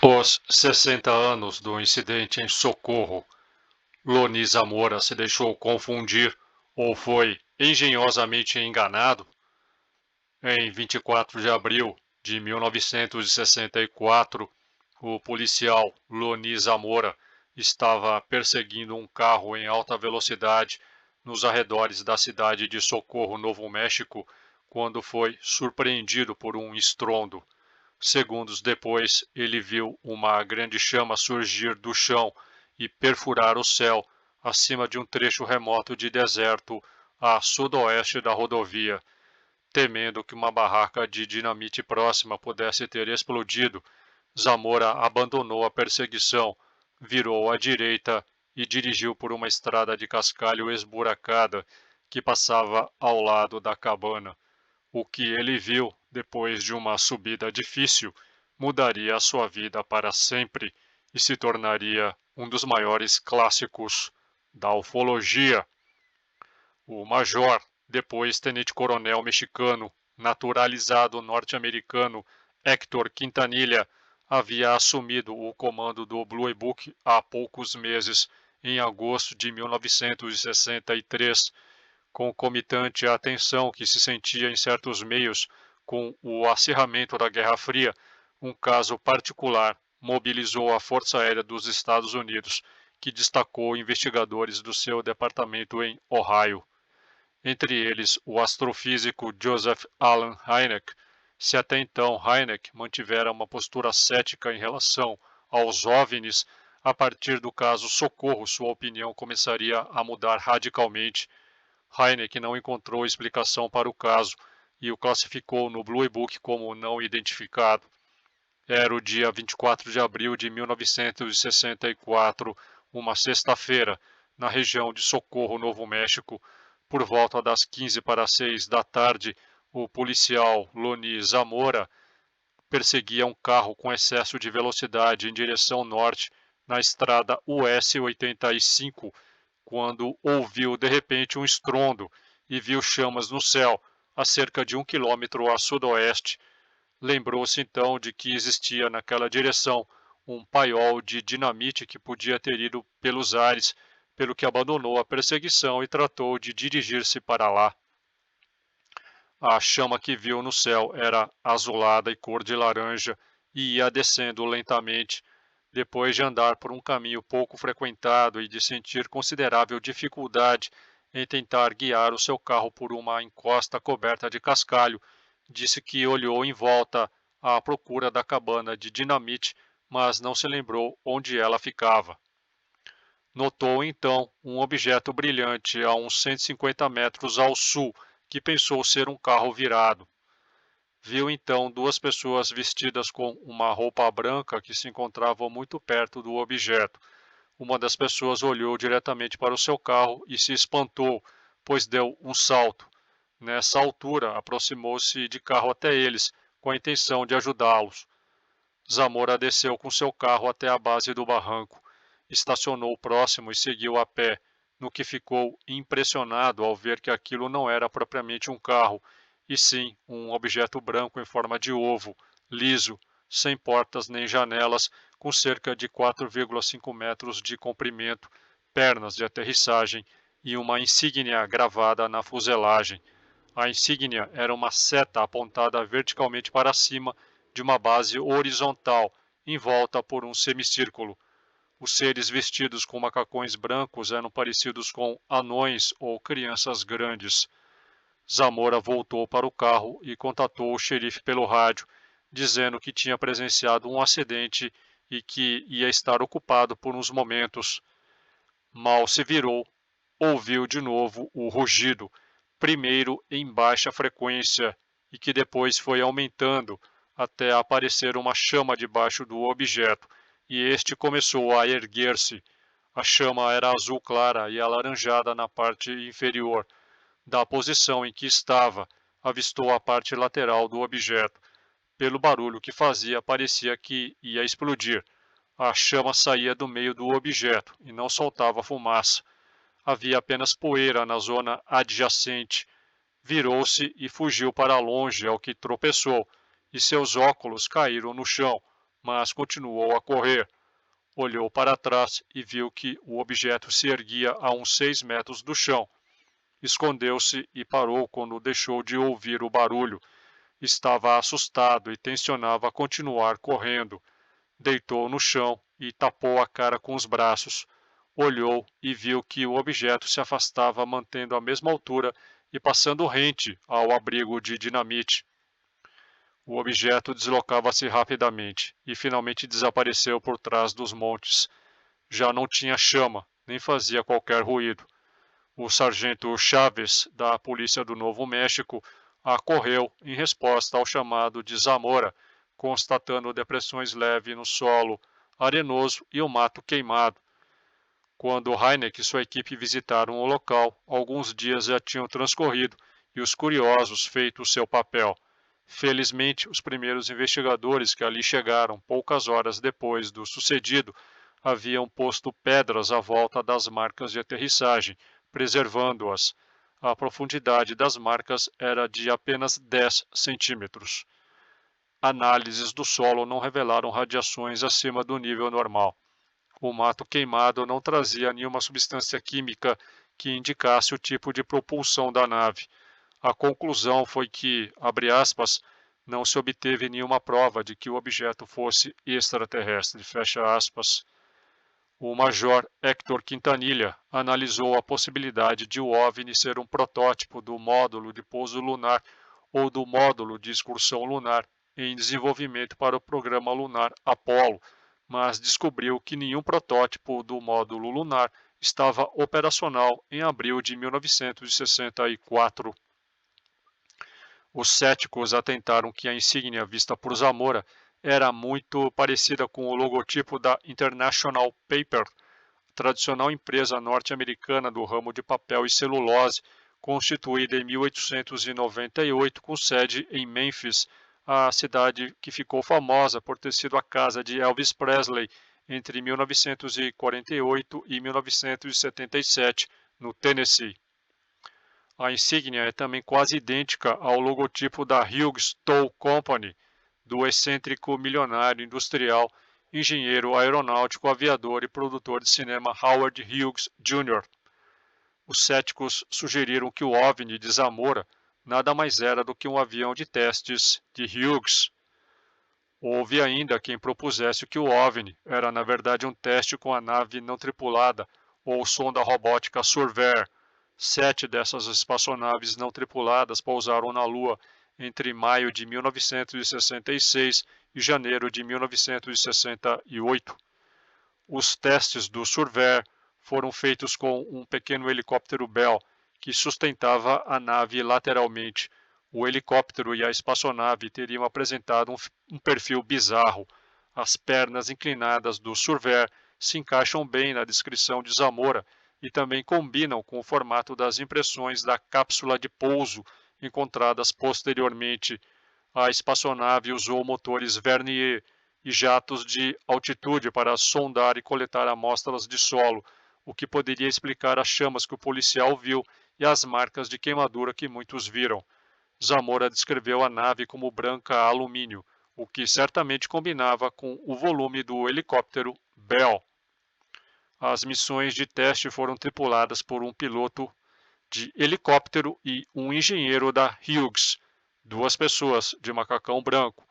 Os 60 anos do incidente em Socorro, Loni Zamora se deixou confundir ou foi engenhosamente enganado? Em 24 de abril de 1964, o policial Loni Zamora estava perseguindo um carro em alta velocidade nos arredores da cidade de Socorro, Novo México, quando foi surpreendido por um estrondo. Segundos depois, ele viu uma grande chama surgir do chão e perfurar o céu acima de um trecho remoto de deserto a sudoeste da rodovia. Temendo que uma barraca de dinamite próxima pudesse ter explodido, Zamora abandonou a perseguição, virou à direita e dirigiu por uma estrada de cascalho esburacada que passava ao lado da cabana. O que ele viu, depois de uma subida difícil, mudaria a sua vida para sempre e se tornaria um dos maiores clássicos da ufologia. O major, depois tenente-coronel mexicano, naturalizado norte-americano Héctor Quintanilha, havia assumido o comando do Blue Book há poucos meses, em agosto de 1963, concomitante à tensão que se sentia em certos meios com o acirramento da Guerra Fria. Um caso particular mobilizou a Força Aérea dos Estados Unidos, que destacou investigadores do seu departamento em Ohio. Entre eles, o astrofísico Joseph Allen Hynek. Se até então Hynek mantivera uma postura cética em relação aos OVNIs, a partir do caso Socorro sua opinião começaria a mudar radicalmente. Hynek não encontrou explicação para o caso e o classificou no Blue Book como não identificado. Era o dia 24 de abril de 1964, uma sexta-feira, na região de Socorro, Novo México. Por volta das 15 para 6 da tarde, o policial Loni Zamora perseguia um carro com excesso de velocidade em direção norte na estrada US 85, quando ouviu de repente um estrondo e viu chamas no céu, a cerca de 1 quilômetro a sudoeste. Lembrou-se então de que existia naquela direção um paiol de dinamite que podia ter ido pelos ares, pelo que abandonou a perseguição e tratou de dirigir-se para lá. A chama que viu no céu era azulada e cor de laranja e ia descendo lentamente. Depois de andar por um caminho pouco frequentado e de sentir considerável dificuldade em tentar guiar o seu carro por uma encosta coberta de cascalho, disse que olhou em volta à procura da cabana de dinamite, mas não se lembrou onde ela ficava. Notou então um objeto brilhante a uns 150 metros ao sul, que pensou ser um carro virado. Viu então duas pessoas vestidas com uma roupa branca que se encontravam muito perto do objeto. Uma das pessoas olhou diretamente para o seu carro e se espantou, pois deu um salto. Nessa altura, aproximou-se de carro até eles, com a intenção de ajudá-los. Zamora desceu com seu carro até a base do barranco, estacionou próximo e seguiu a pé, no que ficou impressionado ao ver que aquilo não era propriamente um carro, e sim um objeto branco em forma de ovo, liso, sem portas nem janelas, com cerca de 4,5 metros de comprimento, pernas de aterrissagem e uma insígnia gravada na fuselagem. A insígnia era uma seta apontada verticalmente para cima de uma base horizontal, envolta por um semicírculo. Os seres vestidos com macacões brancos eram parecidos com anões ou crianças grandes. Zamora voltou para o carro e contatou o xerife pelo rádio, dizendo que tinha presenciado um acidente e que ia estar ocupado por uns momentos. Mal se virou, ouviu de novo o rugido, primeiro em baixa frequência e que depois foi aumentando até aparecer uma chama debaixo do objeto, e este começou a erguer-se. A chama era azul clara e alaranjada na parte inferior. Da posição em que estava, avistou a parte lateral do objeto. Pelo barulho que fazia, parecia que ia explodir. A chama saía do meio do objeto e não soltava fumaça. Havia apenas poeira na zona adjacente. Virou-se e fugiu para longe, ao que tropeçou, e seus óculos caíram no chão. mas continuou a correr. Olhou para trás e viu que o objeto se erguia a uns 6 metros do chão. Escondeu-se e parou quando deixou de ouvir o barulho. Estava assustado e tensionava continuar correndo. Deitou no chão e tapou a cara com os braços. Olhou e viu que o objeto se afastava mantendo a mesma altura e passando rente ao abrigo de dinamite. O objeto deslocava-se rapidamente e finalmente desapareceu por trás dos montes. Já não tinha chama, nem fazia qualquer ruído. O sargento Chaves, da polícia do Novo México, acorreu em resposta ao chamado de Zamora, constatando depressões leves no solo arenoso e o mato queimado. Quando Heineck e sua equipe visitaram o local, alguns dias já tinham transcorrido e os curiosos feito o seu papel. Felizmente, os primeiros investigadores que ali chegaram poucas horas depois do sucedido haviam posto pedras à volta das marcas de aterrissagem, preservando-as. A profundidade das marcas era de apenas 10 centímetros. Análises do solo não revelaram radiações acima do nível normal. O mato queimado não trazia nenhuma substância química que indicasse o tipo de propulsão da nave. A conclusão foi que, abre aspas, não se obteve nenhuma prova de que o objeto fosse extraterrestre, fecha aspas. O major Héctor Quintanilha analisou a possibilidade de o OVNI ser um protótipo do módulo de pouso lunar ou do módulo de excursão lunar em desenvolvimento para o programa lunar Apollo, mas descobriu que nenhum protótipo do módulo lunar estava operacional em abril de 1964. Os céticos atentaram que a insígnia vista por Zamora era muito parecida com o logotipo da International Paper, tradicional empresa norte-americana do ramo de papel e celulose, constituída em 1898 com sede em Memphis, a cidade que ficou famosa por ter sido a casa de Elvis Presley entre 1948 e 1977, no Tennessee. A insígnia é também quase idêntica ao logotipo da Hughes Tool Company, do excêntrico milionário industrial, engenheiro aeronáutico, aviador e produtor de cinema Howard Hughes Jr. Os céticos sugeriram que o OVNI de Zamora nada mais era do que um avião de testes de Hughes. Houve ainda quem propusesse que o OVNI era na verdade um teste com a nave não tripulada ou sonda robótica Surveyor. 7 dessas espaçonaves não tripuladas pousaram na Lua entre maio de 1966 e janeiro de 1968. Os testes do Surveyor foram feitos com um pequeno helicóptero Bell que sustentava a nave lateralmente. O helicóptero e a espaçonave teriam apresentado um perfil bizarro. As pernas inclinadas do Surveyor se encaixam bem na descrição de Zamora e também combinam com o formato das impressões da cápsula de pouso encontradas posteriormente. A espaçonave usou motores Vernier e jatos de altitude para sondar e coletar amostras de solo, o que poderia explicar as chamas que o policial viu e as marcas de queimadura que muitos viram. Zamora descreveu a nave como branca a alumínio, o que certamente combinava com o volume do helicóptero Bell. As missões de teste foram tripuladas por um piloto de helicóptero e um engenheiro da Hughes, 2 pessoas de macacão branco.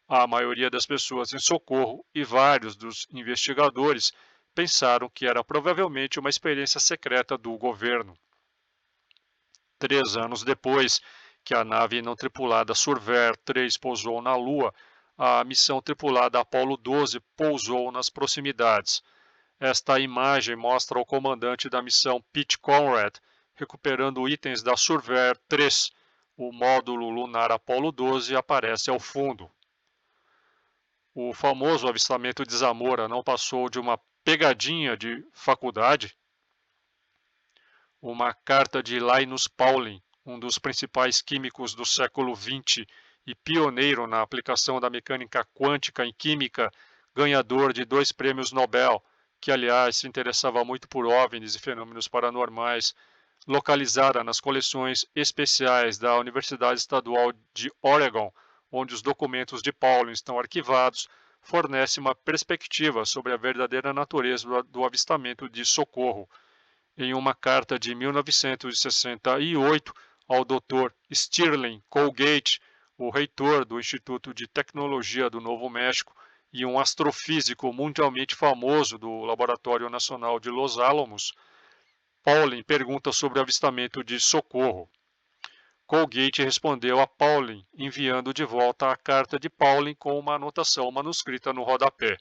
A maioria das pessoas em socorro e vários dos investigadores pensaram que era provavelmente uma experiência secreta do governo. 3 anos depois que a nave não tripulada Surveyor 3 pousou na Lua, a missão tripulada Apollo 12 pousou nas proximidades. Esta imagem mostra o comandante da missão Pete Conrad recuperando itens da Surveyor 3. O módulo lunar Apollo 12 aparece ao fundo. O famoso avistamento de Zamora não passou de uma pegadinha de faculdade? Uma carta de Linus Pauling, um dos principais químicos do século XX e pioneiro na aplicação da mecânica quântica em química, ganhador de 2 prêmios Nobel, que aliás se interessava muito por OVNIs e fenômenos paranormais, localizada nas coleções especiais da Universidade Estadual de Oregon, onde os documentos de Pauling estão arquivados, fornece uma perspectiva sobre a verdadeira natureza do avistamento de socorro. Em uma carta de 1968 ao Dr. Stirling Colgate, o reitor do Instituto de Tecnologia do Novo México e um astrofísico mundialmente famoso do Laboratório Nacional de Los Alamos, Pauling pergunta sobre o avistamento de socorro. Colgate respondeu a Pauling, enviando de volta a carta de Pauling com uma anotação manuscrita no rodapé.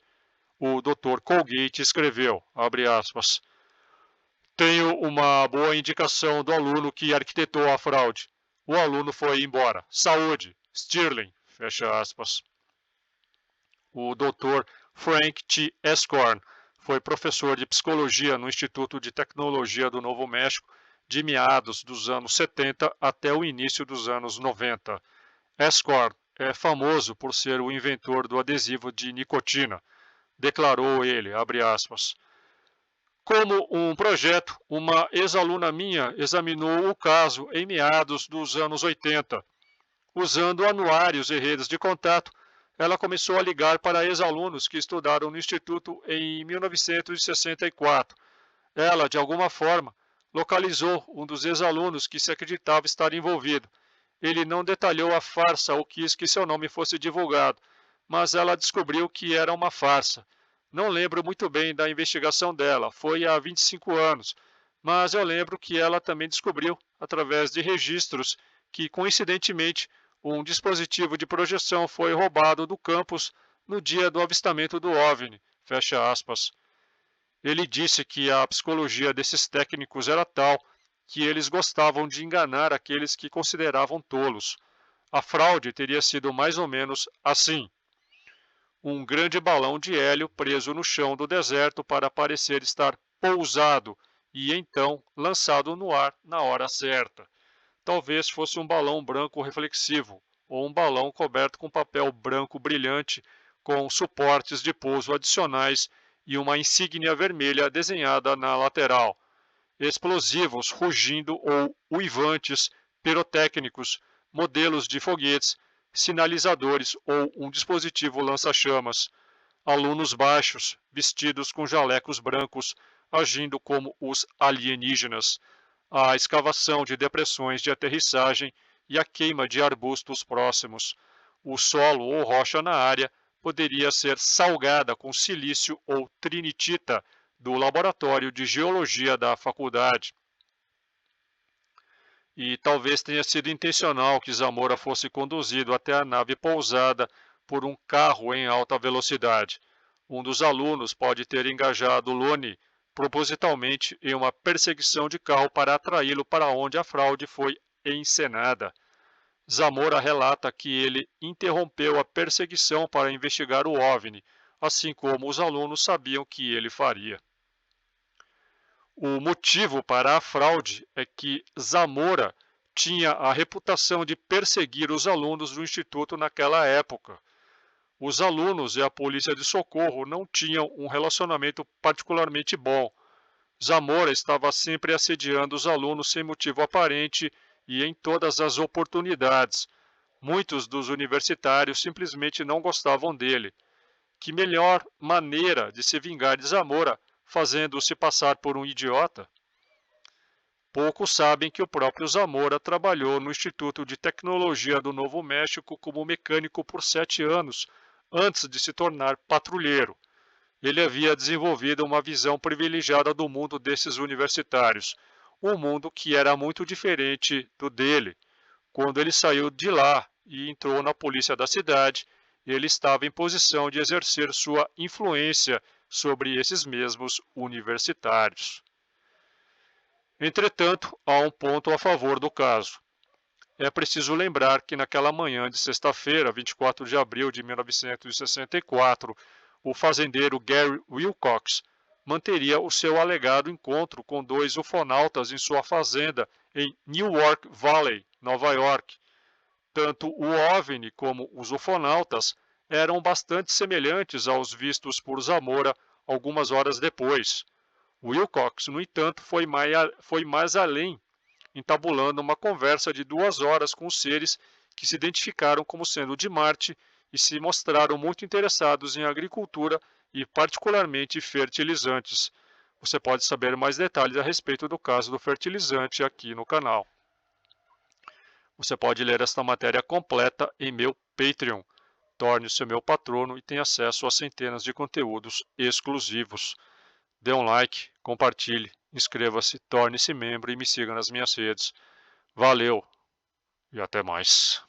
O Dr. Colgate escreveu, abre aspas, tenho uma boa indicação do aluno que arquitetou a fraude. O aluno foi embora. Saúde, Stirling, fecha aspas. O Dr. Frank T. Escorn foi professor de psicologia no Instituto de Tecnologia do Novo México de meados dos anos 70 até o início dos anos 90. Escorn é famoso por ser o inventor do adesivo de nicotina. Declarou ele, abre aspas, como um projeto, uma ex-aluna minha examinou o caso em meados dos anos 80. Usando anuários e redes de contato, ela começou a ligar para ex-alunos que estudaram no Instituto em 1964. Ela, de alguma forma, localizou um dos ex-alunos que se acreditava estar envolvido. Ele não detalhou a farsa ou quis que seu nome fosse divulgado, mas ela descobriu que era uma farsa. Não lembro muito bem da investigação dela, foi há 25 anos, mas eu lembro que ela também descobriu, através de registros, que, coincidentemente, um dispositivo de projeção foi roubado do campus no dia do avistamento do OVNI, fecha aspas. Ele disse que a psicologia desses técnicos era tal que eles gostavam de enganar aqueles que consideravam tolos. A fraude teria sido mais ou menos assim. Um grande balão de hélio preso no chão do deserto para parecer estar pousado e então lançado no ar na hora certa. Talvez fosse um balão branco reflexivo ou um balão coberto com papel branco brilhante com suportes de pouso adicionais e uma insígnia vermelha desenhada na lateral. Explosivos rugindo ou uivantes pirotécnicos, modelos de foguetes, sinalizadores ou um dispositivo lança-chamas. Alunos baixos, vestidos com jalecos brancos, agindo como os alienígenas. A escavação de depressões de aterrissagem e a queima de arbustos próximos. O solo ou rocha na área poderia ser salgada com silício ou trinitita do laboratório de geologia da faculdade. E talvez tenha sido intencional que Zamora fosse conduzido até a nave pousada por um carro em alta velocidade. Um dos alunos pode ter engajado Lone propositalmente em uma perseguição de carro para atraí-lo para onde a fraude foi encenada. Zamora relata que ele interrompeu a perseguição para investigar o OVNI, assim como os alunos sabiam que ele faria. O motivo para a fraude é que Zamora tinha a reputação de perseguir os alunos do instituto naquela época. Os alunos e a polícia de socorro não tinham um relacionamento particularmente bom. Zamora estava sempre assediando os alunos sem motivo aparente e em todas as oportunidades. Muitos dos universitários simplesmente não gostavam dele. Que melhor maneira de se vingar de Zamora fazendo-se passar por um idiota? Poucos sabem que o próprio Zamora trabalhou no Instituto de Tecnologia do Novo México como mecânico por 7 anos, antes de se tornar patrulheiro. Ele havia desenvolvido uma visão privilegiada do mundo desses universitários, um mundo que era muito diferente do dele. Quando ele saiu de lá e entrou na polícia da cidade, ele estava em posição de exercer sua influência sobre esses mesmos universitários. Entretanto, há um ponto a favor do caso. É preciso lembrar que naquela manhã de sexta-feira, 24 de abril de 1964, o fazendeiro Gary Wilcox manteria o seu alegado encontro com 2 ufonautas em sua fazenda em Newark Valley, Nova York. Tanto o OVNI como os ufonautas eram bastante semelhantes aos vistos por Zamora algumas horas depois. Wilcox, no entanto, foi mais além, entabulando uma conversa de 2 horas com os seres que se identificaram como sendo de Marte e se mostraram muito interessados em agricultura e particularmente fertilizantes. Você pode saber mais detalhes a respeito do caso do fertilizante aqui no canal. Você pode ler esta matéria completa em meu Patreon. Torne-se meu patrono e tenha acesso a centenas de conteúdos exclusivos. Dê um like, compartilhe, inscreva-se, torne-se membro e me siga nas minhas redes. Valeu e até mais.